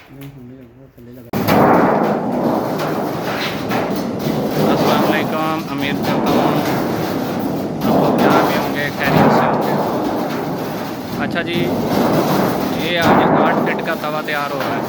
अस्सलाम वालेकुम। उम्मीद करता हूँ आप लोग जहाँ भी होंगे खैरियत से होंगे। अच्छा जी, ये आज 8 फीट का तवा तैयार हो रहा है।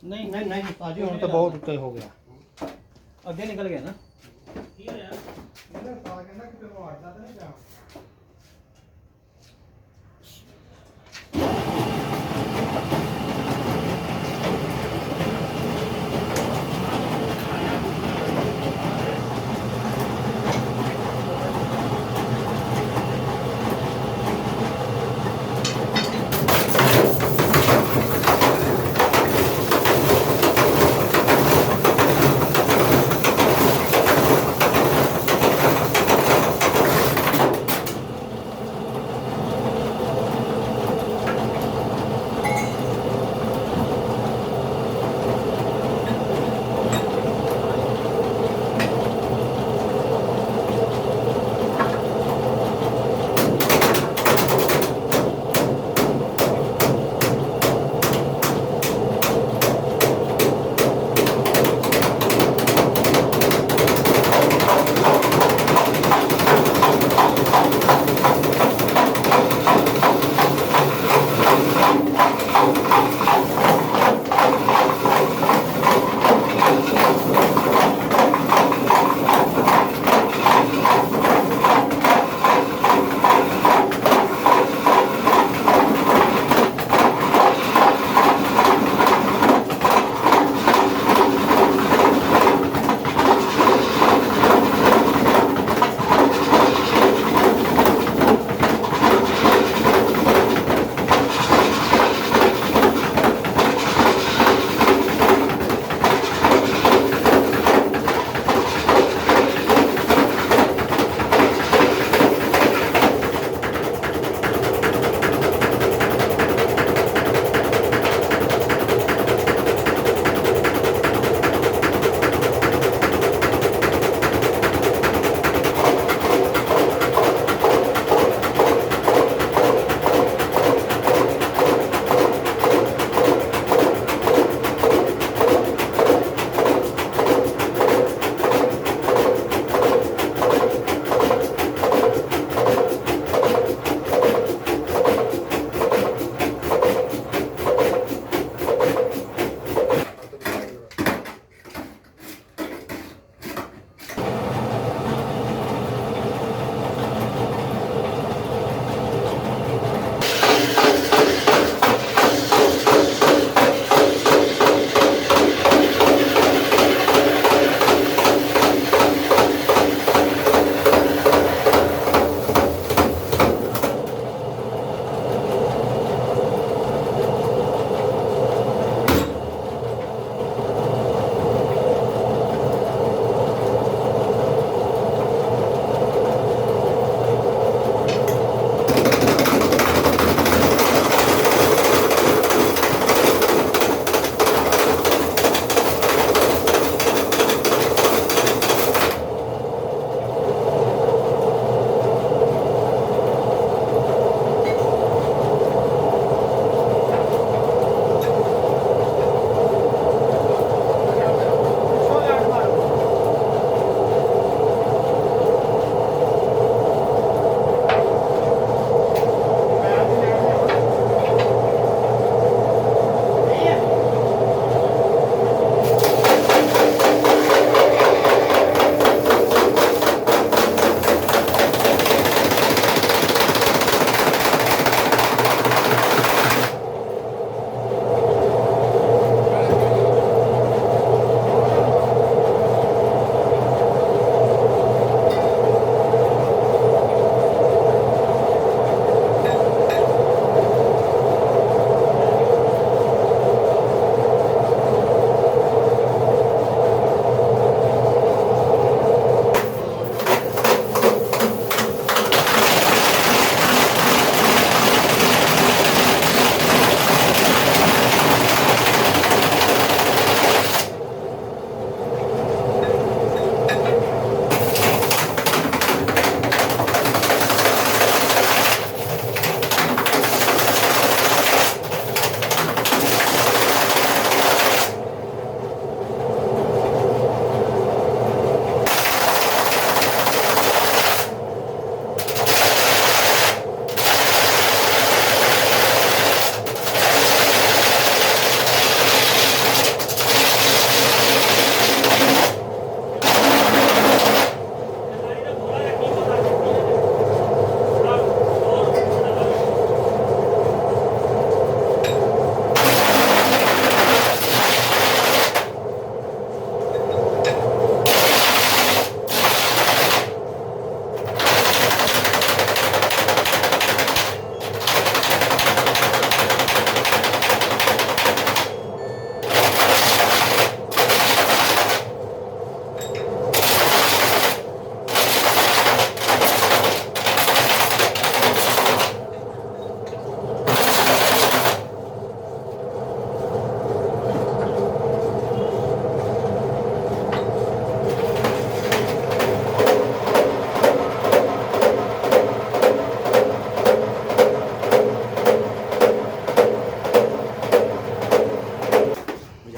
ਨਹੀਂ ਨਹੀਂ ਨਹੀਂ ਭਾਜੀ ਹੁਣ ਤਾਂ ਬਹੁਤ ਉੱਤੇ ਹੋ ਗਿਆ। ਅੱਗੇ ਨਿਕਲ ਗਿਆ ਨਾ। ਕੀ ਹੋਇਆ ਇਹਦਾ ਸਾਲਾ ਕਹਿੰਦਾ ਕਿ ਤੈਨੂੰ ਅੜਦਾ ਤਾਂ ਨਹੀਂ ਜਾ।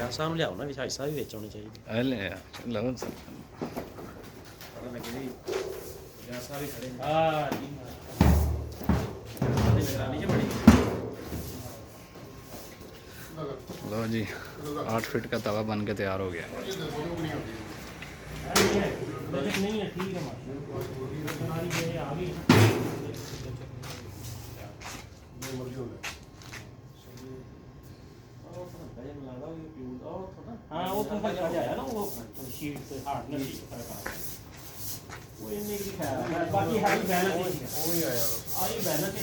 ਗੈਸਾਂ ਨੂੰ ਲਿਆਓ ਨਾ ਵਿੱਚ ਹਾਈਸਾ ਵੀ ਵਿੱਚ ਆਉਣੇ ਚਾਹੀਦੇ अरे चलो ਪਤਾ ਲੱਗੇ ਵੀ ਗੈਸਾਂ ਵੀ ਖੜੇ ਨੇ ਹਾਂ ਜੀ ਉਹਦੀ ਨਿਗਰਾਨੀ 'ਚ ਬੜੀ लो जी 8 फीट का तवा बन के तैयार हो गया। बजट नहीं है ठीक है माशा हमारी ये आ गई हाँ वो तो फर्क आ जाएगा ना वो शीट से हार्डनेस शीट फर्क आ वो इन्हें की ख्याल बाकी है बैलेंस ਉਹ ਹੀ ਆਇਆ आई बैलेंस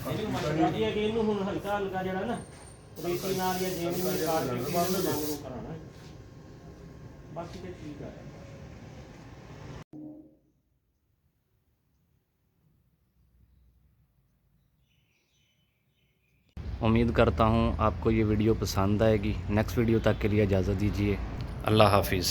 ਇਹਨੂੰ ਮਤਲਬ ਇਹ ਹੈ ਕਿ ਇਹਨੂੰ ਹੁਣ ਹਲਕਾ ਹਲਕਾ ਜਿਹੜਾ ਨਾ ਰੇਤੀ ਨਾਲ ਜਾਂ ਜਿਵੇਂ ਵੀ ਕਾਰ ਕੇ ਇਹਨੂੰ ਲਾਗੂ ਕਰਾਣਾ ਬਾਕੀ ਤੇ ਠੀਕ ਆ उम्मीद करता हूँ आपको ये वीडियो पसंद आएगी। नेक्स्ट वीडियो तक के लिए इजाज़त दीजिए। अल्लाह हाफिज़।